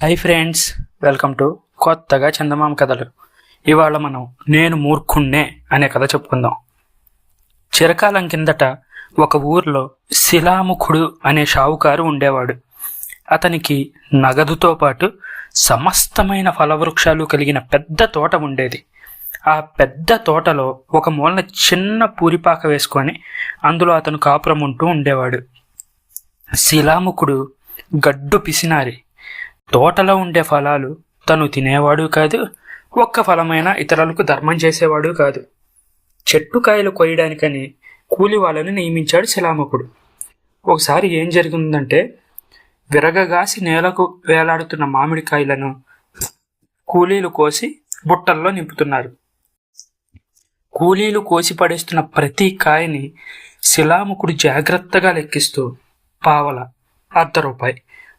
Hi friends, welcome to కొత్తగా చందమామ కథలు. ఇవాళ మనం నేను మూర్ఖుణ్ణే అనే కథ చెప్పుకుందాం. చిరకాలం కిందట ఒక ఊర్లో శిలాముఖుడు అనే షావుకారు ఉండేవాడు. అతనికి నగదుతో పాటు సమస్తమైన ఫలవృక్షాలు కలిగిన పెద్ద తోట ఉండేది. ఆ పెద్ద తోటలో ఒక మూలన చిన్న పూరిపాక వేసుకొని అందులో అతను కాపురం ఉంటూ ఉండేవాడు. శిలాముఖుడు గడ్డు పిసినారి. తోటలో ఉండే ఫలాలు తను తినేవాడు కాదు, ఒక్క ఫలమైన ఇతరులకు ధర్మం చేసేవాడు కాదు. చెట్టు కాయలు కొయ్యడానికని కూలి వాళ్ళని నియమించాడు శిలాముఖుడు. ఒకసారి ఏం జరిగిందంటే, విరగగాసి నేలకు వేలాడుతున్న మామిడికాయలను కూలీలు కోసి బుట్టల్లో నింపుతున్నారు. కూలీలు కోసి పడేస్తున్న ప్రతి కాయని శిలాముఖుడు జాగ్రత్తగా లెక్కిస్తూ పావల, ₹1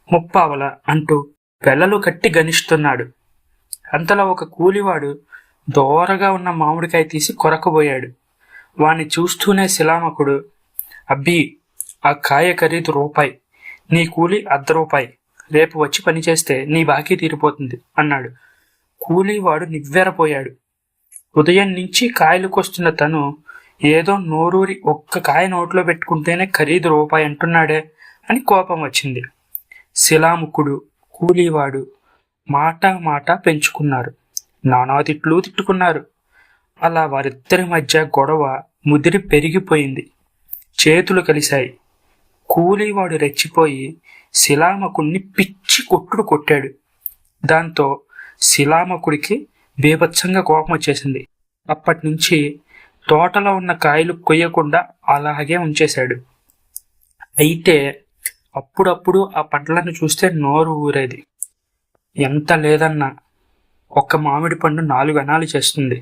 ముప్పావల అంటూ వెలలు కట్టి గణిస్తున్నాడు. అంతలో ఒక కూలివాడు దోరగా ఉన్న మామిడికాయ తీసి కొరకబోయాడు. వాణ్ణి చూస్తూనే శిలాముఖుడు, అబ్బీ, ఆ కాయ ఖరీదు ₹1, నీ కూలి ₹1, రేపు వచ్చి పనిచేస్తే నీ బాకీ తీరిపోతుంది అన్నాడు. కూలీవాడు నివ్వెరపోయాడు. ఉదయం నుంచి కాయలుకొస్తున్న తను ఏదో నోరూరి ఒక్క కాయ నోట్లో పెట్టుకుంటేనే ఖరీదు ₹1 అంటున్నాడే అని కోపం వచ్చింది. శిలాముఖుడు, కూలీవాడు మాట పెంచుకున్నారు. నానా తిట్లు తిట్టుకున్నారు. అలా వారిద్దరి మధ్య గొడవ ముదిరి పెరిగిపోయింది. చేతులు కలిశాయి. కూలీవాడు రెచ్చిపోయి శిలాముఖుడిని పిచ్చి కొట్టుడు కొట్టాడు. దాంతో శిలాముఖుడికి బీభత్సంగా కోపం వచ్చేసింది. అప్పటి నుంచి తోటలో ఉన్న కాయలు కొయ్యకుండా అలాగే ఉంచేశాడు. అయితే అప్పుడప్పుడు ఆ పండ్లను చూస్తే నోరు ఊరేది. ఎంత లేదన్నా ఒక్క మామిడి పండు 4 అణాలు చేస్తుంది.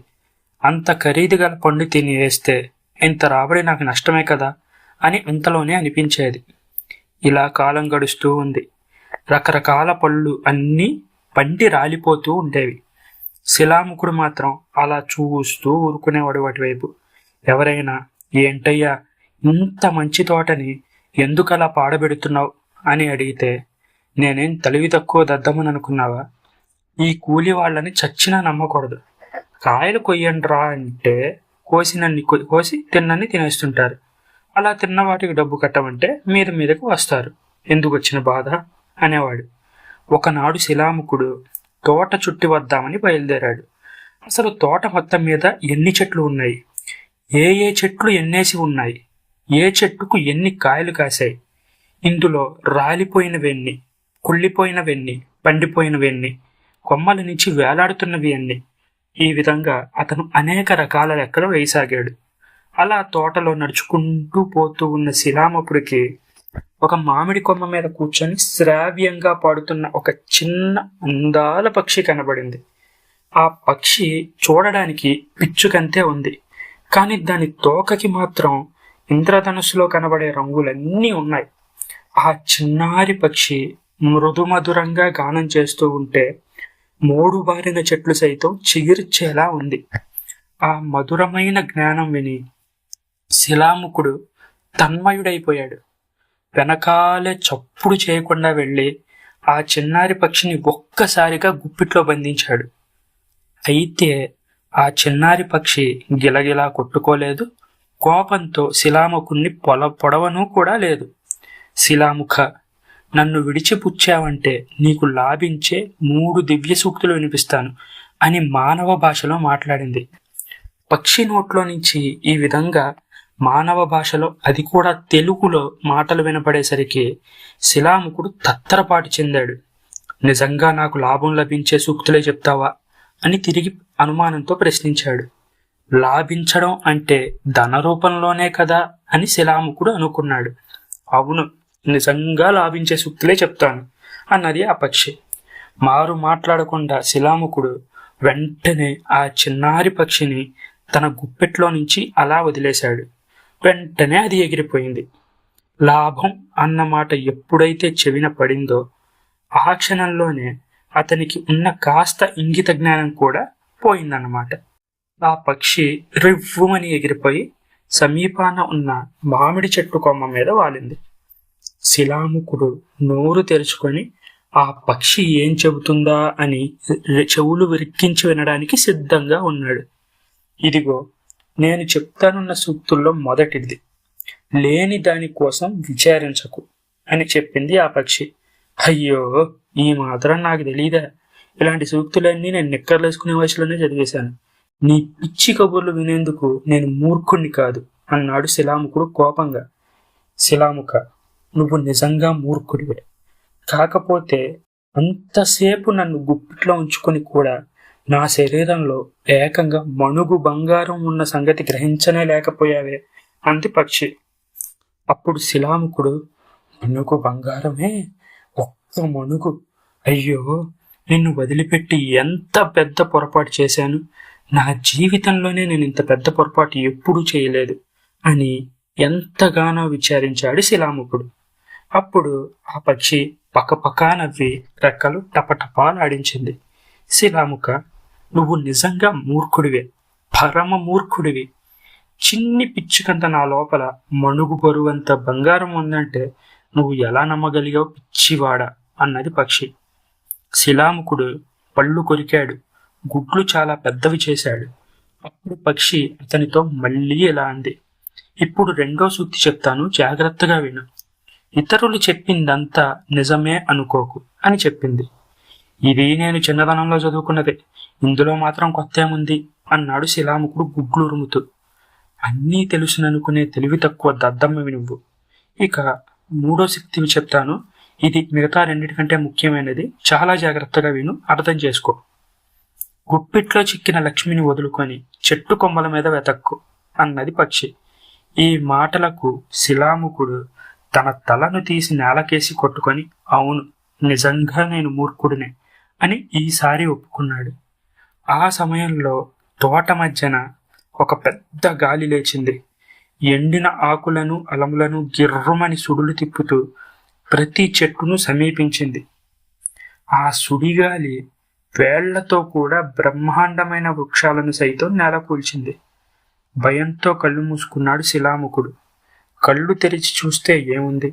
అంత ఖరీదు గల పండు తిని వేస్తే ఇంత రాబడి నాకు నష్టమే కదా అని అంతలోనే అనిపించేది. ఇలా కాలం గడుస్తూ ఉంది. రకరకాల పళ్ళు అన్నీ పండి రాలిపోతూ ఉండేవి. శిలాముఖుడు మాత్రం అలా చూస్తూ ఊరుకునేవాడు వాటి వైపు. ఎవరైనా, ఏంటయ్యా, ఇంత మంచి తోటని ఎందుకలా పాడబెడుతున్నావు అని అడిగితే, నేనేం తెలివి తక్కువ దద్దమని అనుకున్నావా? ఈ కూలి వాళ్ళని చచ్చినా నమ్మకూడదు. కాయలు కొయ్యండ్రా అంటే కోసి తిన్నన్ని తినేస్తుంటారు. అలా తిన్న వాటికి డబ్బు కట్టమంటే మీదకు వస్తారు. ఎందుకు వచ్చిన బాధ అనేవాడు. ఒకనాడు శిలాముఖుడు తోట చుట్టి వద్దామని బయలుదేరాడు. అసలు తోట మొత్తం మీద ఎన్ని చెట్లు ఉన్నాయి, ఏ చెట్లు ఎన్నేసి ఉన్నాయి, ఏ చెట్టుకు ఎన్ని కాయలు కాశాయి, ఇందులో రాలిపోయినవెన్ని, కుళ్ళిపోయినవెన్ని, పండిపోయినవెన్ని, కొమ్మల నుంచి వేలాడుతున్నవి అన్ని. ఈ విధంగా అతను అనేక రకాల లెక్కలు వేయసాగాడు. అలా తోటలో నడుచుకుంటూ పోతూ ఉన్న శిలాముఖుడికి ఒక మామిడి కొమ్మ మీద కూర్చొని శ్రావ్యంగా పాడుతున్న ఒక చిన్న అందాల పక్షి కనబడింది. ఆ పక్షి చూడడానికి పిచ్చుకంతే ఉంది, కానీ దాని తోకకి మాత్రం ఇంద్రధనుస్సులో కనబడే రంగులన్నీ ఉన్నాయి. ఆ చిన్నారి పక్షి మృదుమధురంగా గానం చేస్తూ ఉంటే మోడు బారిన చెట్లు సైతం చిగిర్చేలా ఉంది. ఆ మధురమైన జ్ఞానం విని శిలాముఖుడు తన్మయుడైపోయాడు. వెనకాలే చప్పుడు చేయకుండా వెళ్ళి ఆ చిన్నారి పక్షిని ఒక్కసారిగా గుప్పిట్లో బంధించాడు. అయితే ఆ చిన్నారి పక్షి గిలగిలా కొట్టుకోలేదు. కోపంతో శిలాముఖుణ్ణి పొడవను కూడా లేదు. శిలాముఖ, నన్ను విడిచిపుచ్చావంటే నీకు లాభించే 3 దివ్య సూక్తులు వినిపిస్తాను అని మానవ భాషలో మాట్లాడింది. పక్షి నోట్లో నుంచి ఈ విధంగా మానవ భాషలో, అది కూడా తెలుగులో మాటలు వినపడేసరికి శిలాముఖుడు తత్తరపాటు చెందాడు. నిజంగా నాకు లాభం లభించే సూక్తులే చెప్తావా అని తిరిగి అనుమానంతో ప్రశ్నించాడు. లాభించడం అంటే ధన రూపంలోనే కదా అని శిలాముఖుడు అనుకున్నాడు. అవును, నిజంగా లాభించే సూక్తులే చెప్తాను అన్నది ఆ పక్షి. మారు మాట్లాడకుండా శిలాముఖుడు వెంటనే ఆ చిన్నారి పక్షిని తన గుప్పెట్లో నుంచి అలా వదిలేశాడు. వెంటనే అది ఎగిరిపోయింది. లాభం అన్నమాట ఎప్పుడైతే చెవిన పడిందో ఆ క్షణంలోనే అతనికి ఉన్న కాస్త ఇంగిత జ్ఞానం కూడా పోయిందన్నమాట. ఆ పక్షి రివ్వుమని ఎగిరిపోయి సమీపాన ఉన్న మామిడి చెట్టు కొమ్మ మీద వాలింది. శిలాముఖుడు నోరు తెరుచుకొని ఆ పక్షి ఏం చెబుతుందా అని చెవులు విరిక్కించి వినడానికి సిద్ధంగా ఉన్నాడు. ఇదిగో నేను చెప్తానున్న సూక్తుల్లో మొదటిది, లేని దాని కోసం విచారించకు అని చెప్పింది ఆ పక్షి. అయ్యో, ఈ మాత్రం నాకు తెలీదా? ఇలాంటి సూక్తులన్నీ నేను నిక్కర్లేసుకునే వయసులోనే చదివేశాను. నీ పిచ్చి కబుర్లు వినేందుకు నేను మూర్ఖుణ్ణి కాదు అన్నాడు శిలాముకుడు కోపంగా. శిలాముక, నువ్వు నిజంగా మూర్ఖుడివే. కాకపోతే అంతసేపు నన్ను గుప్పిట్లో ఉంచుకొని కూడా నా శరీరంలో ఏకంగా మణుగు బంగారం ఉన్న సంగతి గ్రహించనే లేకపోయావే అంది పక్షి. అప్పుడు శిలాముకుడు, మణుగు బంగారమే? ఒక్క మణుగు? అయ్యో, నిన్ను వదిలిపెట్టి ఎంత పెద్ద పొరపాటు చేశాను. నా జీవితంలోనే నేను ఇంత పెద్ద పొరపాటు ఎప్పుడూ చేయలేదు అని ఎంతగానో విచారించాడు శిలాముకుడు. అప్పుడు ఆ పక్షి పకపకా నవ్వి రెక్కలు టపటపాలాడించింది. శిలాముక, నువ్వు నిజంగా మూర్ఖుడివే, పరమ మూర్ఖుడివి. చిన్ని పిచ్చుకంత నా లోపల మణుగు బరువంత బంగారం ఉందంటే నువ్వు ఎలా నమ్మగలిగావు పిచ్చివాడా అన్నది పక్షి. శిలాముకుడు పళ్ళు కొరికాడు, గుడ్లు చాలా పెద్దవి చేశాడు. అప్పుడు పక్షి అతనితో మళ్ళీ ఇలా అంది, ఇప్పుడు రెండో సూక్తి చెప్తాను, జాగ్రత్తగా విను. ఇతరులు చెప్పిందంతా నిజమే అనుకోకు అని చెప్పింది. ఇది నేను చిన్నతనంలో చదువుకున్నదే, ఇందులో మాత్రం కొత్త ఏముంది అన్నాడు శిలాముకుడు గుడ్లు ఉరుముతూ. అన్నీ తెలుసుననుకునే తెలివి తక్కువ దద్దమ్మవి నువ్వు. ఇక మూడో శక్తివి చెప్తాను, ఇది మిగతా రెండిటికంటే ముఖ్యమైనది. చాలా జాగ్రత్తగా విను, అర్థం చేసుకో. గుప్పిట్లో చిక్కిన లక్ష్మిని వదులుకొని చెట్టు కొమ్మల మీద వెతక్కు అన్నది పక్షి. ఈ మాటలకు శిలాముకుడు తన తలను తీసి నేలకేసి కొట్టుకొని, అవును, నిజంగా నేను మూర్ఖుడినే అని ఈసారి ఒప్పుకున్నాడు. ఆ సమయంలో తోట మధ్యన ఒక పెద్ద గాలి లేచింది. ఎండిన ఆకులను అలములను గిర్రుమని సుడులు తిప్పుతూ ప్రతి చెట్టును సమీపించింది. ఆ సుడిగాలి వేళ్లతో కూడా బ్రహ్మాండమైన వృక్షాలను సైతం నేలకూల్చింది. భయంతో కళ్ళు మూసుకున్నాడు శిలాముకుడు. కళ్ళు తెరిచి చూస్తే ఏముంది,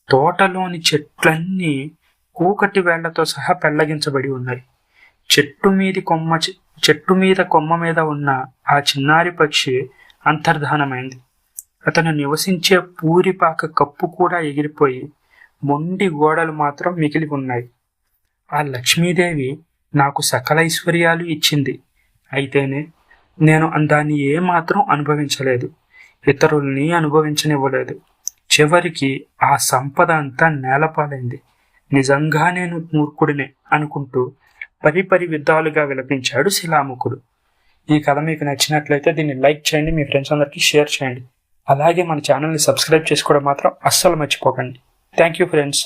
తోటలోని చెట్లన్నీ కూకటి వేళ్లతో సహా పెళ్లగించబడి ఉన్నాయి. చెట్టు మీద కొమ్మ మీద ఉన్న ఆ చిన్నారి పక్షి అంతర్ధానమైంది. అతను నివసించే పూరిపాక కప్పు కూడా ఎగిరిపోయి మొండి గోడలు మాత్రం మిగిలి ఉన్నాయి. ఆ లక్ష్మీదేవి నాకు సకల ఐశ్వర్యాలు ఇచ్చింది, అయితేనే నేను దాన్ని ఏమాత్రం అనుభవించలేదు, ఇతరుల్ని అనుభవించనివ్వలేదు. చివరికి ఆ సంపద అంతా నేలపాలైంది. నిజంగా నేను మూర్ఖుడినే అనుకుంటూ పరిపరి విధాలుగా విలపించాడు శిలాముకుడు. ఈ కథ మీకు నచ్చినట్లయితే దీన్ని లైక్ చేయండి, మీ ఫ్రెండ్స్ అందరికీ షేర్ చేయండి. అలాగే మన ఛానల్ని సబ్స్క్రైబ్ చేసుకోవడం మాత్రం అస్సలు మర్చిపోకండి. Thank you friends.